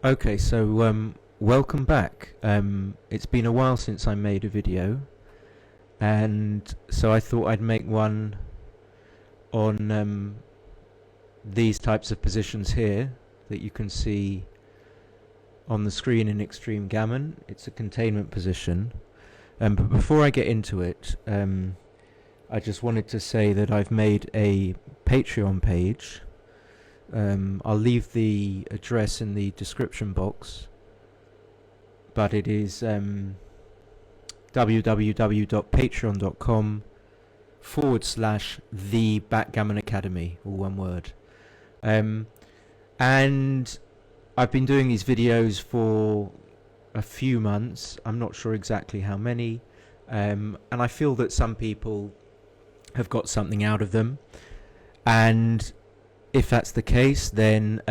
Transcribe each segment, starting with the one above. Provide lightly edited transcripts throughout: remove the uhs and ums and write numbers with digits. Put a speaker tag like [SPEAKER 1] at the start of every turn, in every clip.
[SPEAKER 1] Okay, so welcome back. It's been a while since I made a video, and so I thought I'd make one on these types of positions here that you can see on the screen in Extreme Gammon. It's a containment position. But before I get into it, I just wanted to say that I've made a Patreon page. I'll leave the address in the description box, but it is www.patreon.com/the Backgammon Academy, all one word. And I've been doing these videos for a few months. I'm not sure exactly how many, and I feel that some people have got something out of them, and if that's the case, then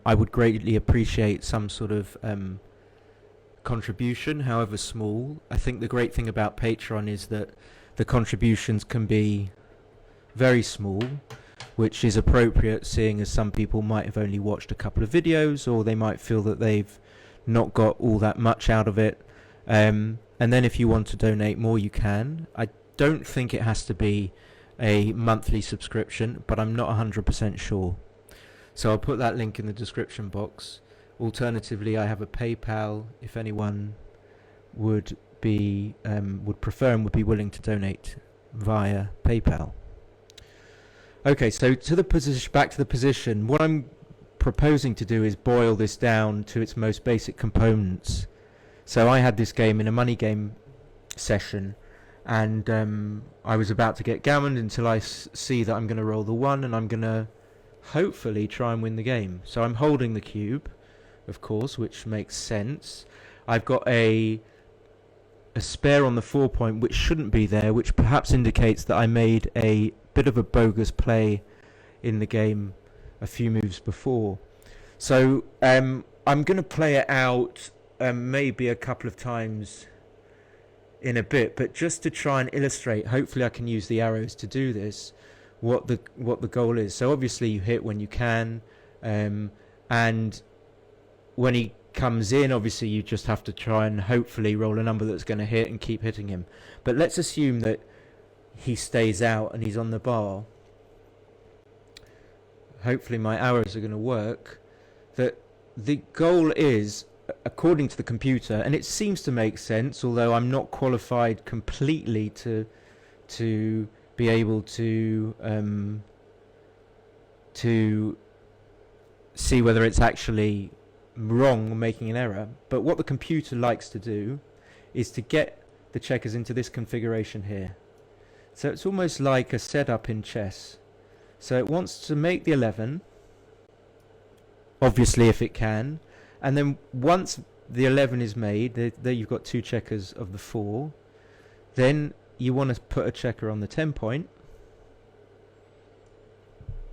[SPEAKER 1] I would greatly appreciate some sort of contribution, however small. I think the great thing about Patreon is that the contributions can be very small, which is appropriate, seeing as some people might have only watched a couple of videos, or they might feel that they've not got all that much out of it. And then if you want to donate more, you can. I don't think it has to be a monthly subscription, but I'm not 100% sure. So I'll put that link in the description box. Alternatively, I have a PayPal if anyone would prefer and would be willing to donate via PayPal. Okay, so back to the position. What I'm proposing to do is boil this down to its most basic components. So I had this game in a money game session, and I was about to get gammoned until I see that I'm going to roll the 1 and I'm going to hopefully try and win the game. So I'm holding the cube, of course, which makes sense. I've got a spare on the 4 point which shouldn't be there, which perhaps indicates that I made a bit of a bogus play in the game a few moves before. So I'm going to play it out maybe a couple of times in a bit, but just to try and illustrate, hopefully I can use the arrows to do this, what the goal is. So obviously you hit when you can, and when he comes in, obviously you just have to try and hopefully roll a number that's going to hit and keep hitting him. But let's assume that he stays out and he's on the bar. Hopefully my arrows are going to work. That the goal is, according to the computer, and it seems to make sense, although I'm not qualified completely to be able to see whether it's actually wrong or making an error. But what the computer likes to do is to get the checkers into this configuration here. So it's almost like a setup in chess. So it wants to make the 11, obviously if it can, and then once the 11 is made, there you've got 2 checkers of the 4. Then you want to put a checker on the 10 point.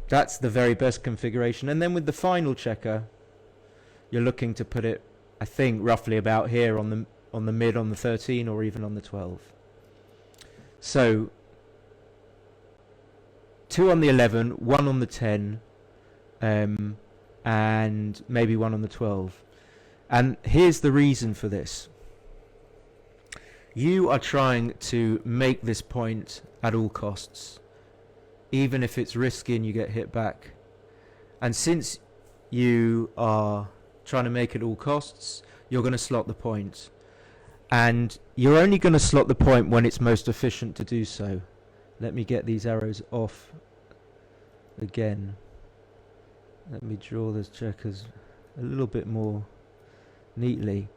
[SPEAKER 1] That's the very best configuration. And then with the final checker, you're looking to put it, I think, roughly about here on the mid, on the 13, or even on the 12. So 2 on the 11, 1 on the 10, and maybe 1 on the 12. And here's the reason for this. You are trying to make this point at all costs, even if it's risky and you get hit back. And since you are trying to make it at all costs, you're going to slot the point. And you're only going to slot the point when it's most efficient to do so. Let me get these arrows off again. Let me draw those checkers a little bit more neatly.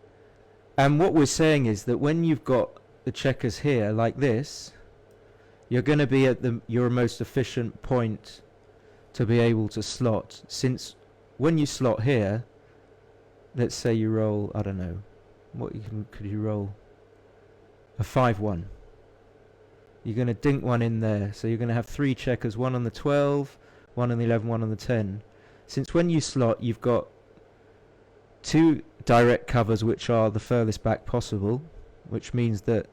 [SPEAKER 1] And what we're saying is that when you've got the checkers here like this, you're going to be at your most efficient point to be able to slot. Since when you slot here, let's say you roll, I don't know, could you roll? A 5-1. You're going to dink 1 in there. So you're going to have 3 checkers, 1 on the 12, 1 on the 11, 1 on the 10. Since when you slot, you've got 2 direct covers which are the furthest back possible, which means that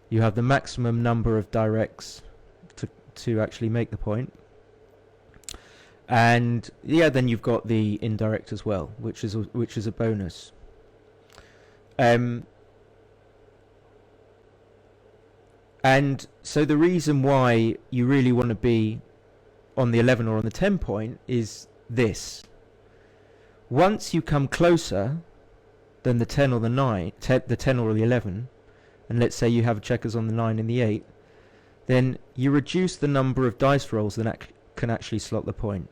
[SPEAKER 1] you have the maximum number of directs to actually make the point. And yeah, then you've got the indirect as well, which is a bonus. And so the reason why you really want to be on the 11 or on the 10 point is this. Once you come closer than the 10 or the 9, the 10 or the 11, and let's say you have checkers on the 9 and the 8, then you reduce the number of dice rolls that can actually slot the point.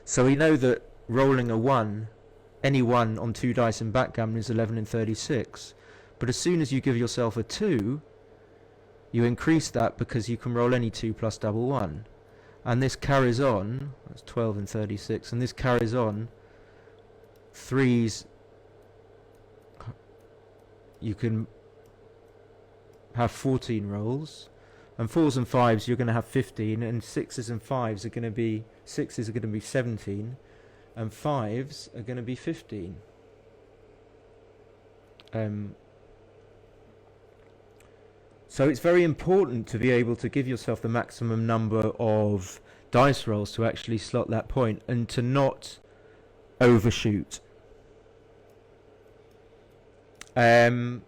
[SPEAKER 1] So we know that rolling a 1, any 1 on 2 dice in backgammon is 11 and 36. But as soon as you give yourself a 2, you increase that because you can roll any 2 plus double 1. And this carries on, that's 12 and 36, and this carries on. 3s, you can have 14 rolls, and 4s and 5s you're going to have 15, and 6s and 5s are going to be 17, and 5s are going to be 15. So it's very important to be able to give yourself the maximum number of dice rolls to actually slot that point and to not overshoot. And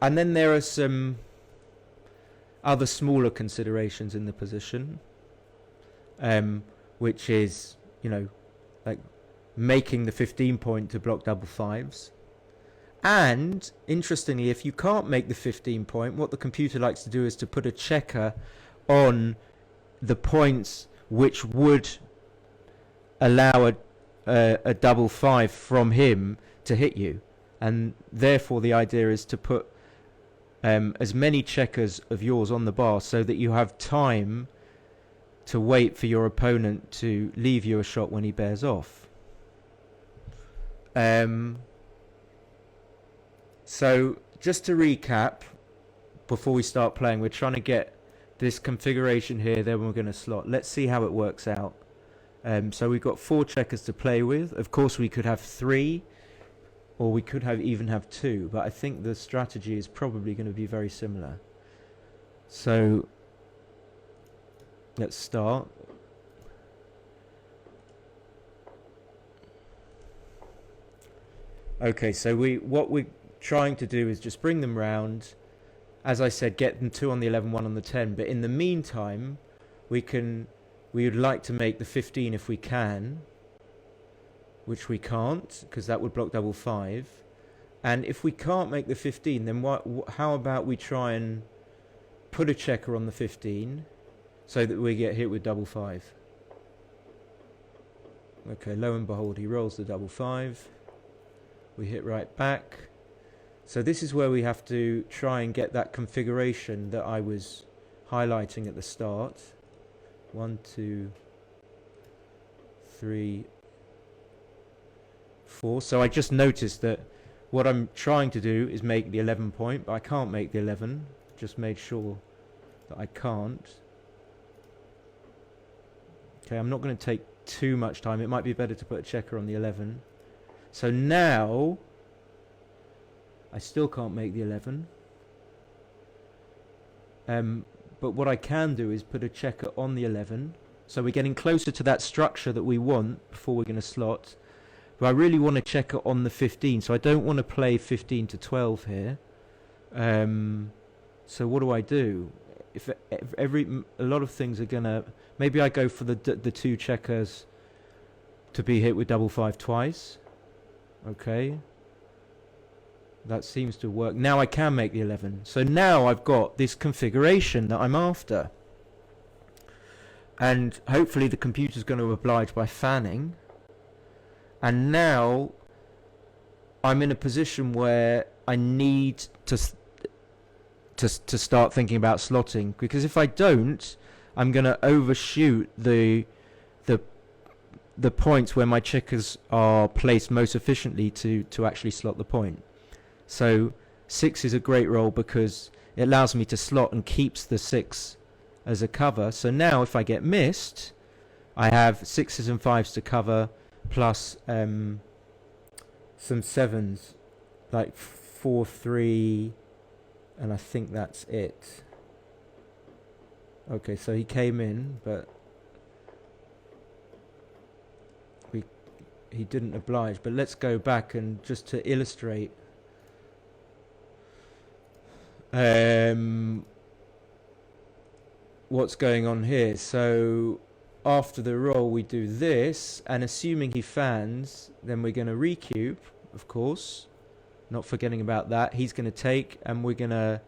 [SPEAKER 1] then there are some other smaller considerations in the position, which is, like making the 15 point to block double 5s. And interestingly, if you can't make the 15 point, what the computer likes to do is to put a checker on the points which would allow a double 5 from him to hit you. And therefore the idea is to put as many checkers of yours on the bar so that you have time to wait for your opponent to leave you a shot when he bears off. So just to recap, before we start playing, we're trying to get this configuration here, then we're going to slot. Let's see how it works out. So we've got 4 checkers to play with. Of course we could have 3, or we could even have 2, but I think the strategy is probably going to be very similar. So let's start. Okay, so what we're trying to do is just bring them round. As I said, get them 2 on the 11, 1 on the 10. But in the meantime, we would like to make the 15 if we can, which we can't because that would block double 5. And if we can't make the 15, then how about we try and put a checker on the 15 so that we get hit with double 5. Okay, lo and behold, he rolls the double 5. We hit right back. So this is where we have to try and get that configuration that I was highlighting at the start. 1, 2, 3, 4. So I just noticed that what I'm trying to do is make the 11 point, but I can't make the 11. Just made sure that I can't. Okay, I'm not going to take too much time. It might be better to put a checker on the 11. So now I still can't make the 11. But what I can do is put a checker on the 11. So we're getting closer to that structure that we want before we're going to slot. But I really want a checker on the 15. So I don't want to play 15 to 12 here. So what do? If a lot of things are going to... Maybe I go for the 2 checkers to be hit with double 5 twice. Okay. That seems to work. Now I can make the 11. So now I've got this configuration that I'm after. And hopefully the computer's going to oblige by fanning. And now I'm in a position where I need to start thinking about slotting. Because if I don't, I'm going to overshoot the points where my checkers are placed most efficiently to actually slot the point. So 6 is a great roll because it allows me to slot and keeps the 6 as a cover. So now if I get missed, I have 6s and 5s to cover plus some 7s, like 4, 3, and I think that's it. Okay, so he came in, but he didn't oblige. But let's go back and just to illustrate what's going on here. So after the roll we do this, and assuming he fans, then we're going to recube, of course, not forgetting about that. He's going to take, and we're going to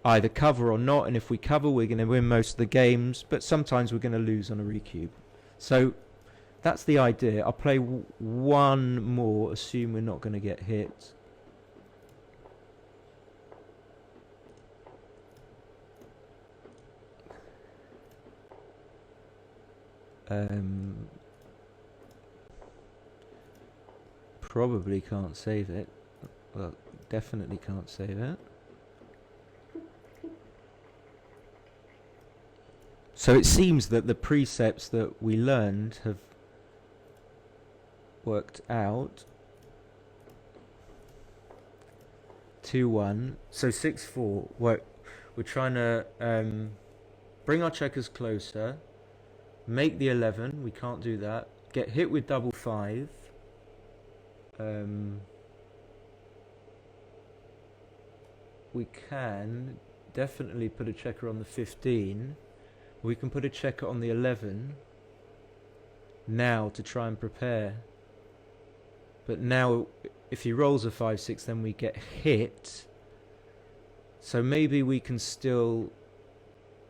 [SPEAKER 1] either cover or not, and if we cover we're going to win most of the games, but sometimes we're going to lose on a recube. So that's the idea. I'll play one more, assume we're not going to get hit. Probably can't save it. Well, definitely can't save it. So it seems that the precepts that we learned have worked out. 2-1. So 6-4. We're trying to bring our checkers closer. Make the 11. We can't do that. Get hit with double 5. We can definitely put a checker on the 15. We can put a checker on the 11 now to try and prepare. But now if he rolls a 5-6 then we get hit. So maybe we can still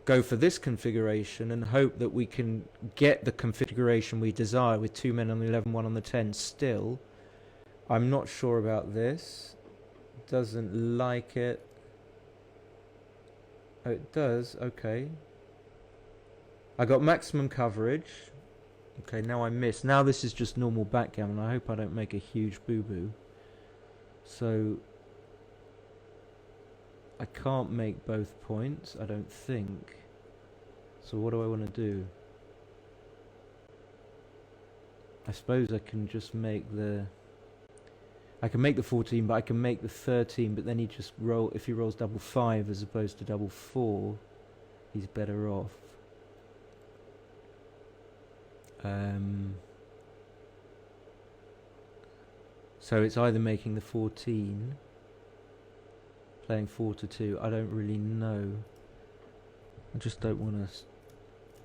[SPEAKER 1] go for this configuration and hope that we can get the configuration we desire with 2 men on the 11, 1 on the 10 still. I'm not sure about this. Doesn't like it. Oh, it does. Okay. I got maximum coverage. Okay, now I miss. Now this is just normal backgammon. I hope I don't make a huge boo-boo. So I can't make both points, I don't think. So what do I want to do? I suppose I can just make the... I can make the 14, but I can make the 13, but then he just roll... If he rolls double 5 as opposed to double 4, he's better off. So it's either making the 14, playing 4-2. I don't really know. I just don't want to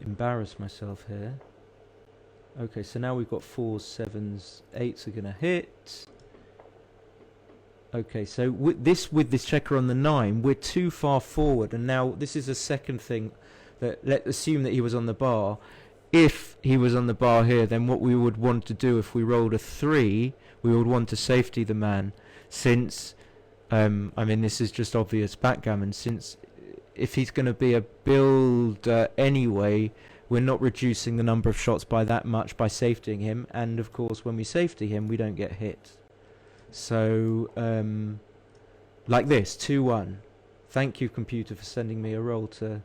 [SPEAKER 1] embarrass myself here. Okay, so now we've got 4s, 7s, 8s are going to hit. Okay, so with this checker on the 9, we're too far forward, and now this is a second thing that let's assume that he was on the bar. If he was on the bar here, then what we would want to do if we rolled a 3, we would want to safety the man, since I mean this is just obvious backgammon, since if he's going to be a builder anyway, we're not reducing the number of shots by that much by safetying him, and of course when we safety him we don't get hit. So like this, 2-1. Thank you computer for sending me a roll to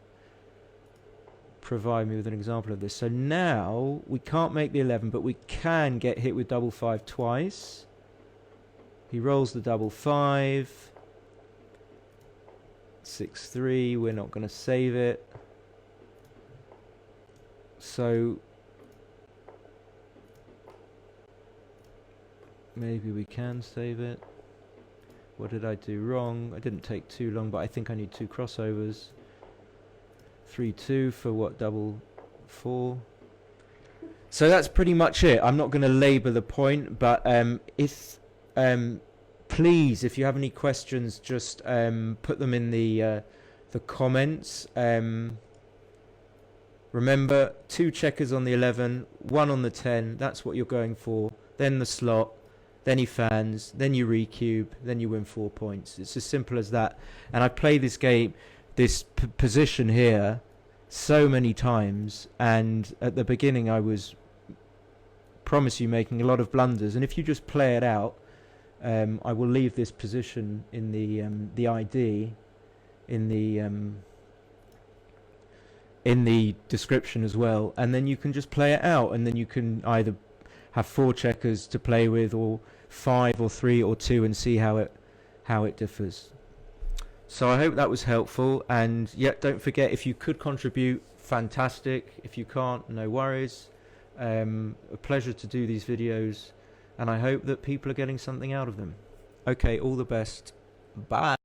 [SPEAKER 1] provide me with an example of this. So now we can't make the 11, but we can get hit with double 5 twice. He rolls the double 5. 6-3. We're not going to save it. So maybe we can save it. What did I do wrong? I didn't take too long, but I think I need 2 crossovers. 3-2 for what, double 4. So that's pretty much it. I'm not going to labour the point, but please, if you have any questions, just put them in the comments. Remember, 2 checkers on the 11, 1 on the 10. That's what you're going for. Then the slot, then he fans, then you recube, then you win 4 points. It's as simple as that. And I play this game, this position here, so many times, and at the beginning I was, promise you, making a lot of blunders, and if you just play it out, I will leave this position in the ID in the description as well, and then you can just play it out, and then you can either have 4 checkers to play with, or 5 or 3 or 2, and see how it differs. So I hope that was helpful, and yet don't forget, if you could contribute, fantastic. If you can't, no worries. A pleasure to do these videos, and I hope that people are getting something out of them. Okay, all the best. Bye.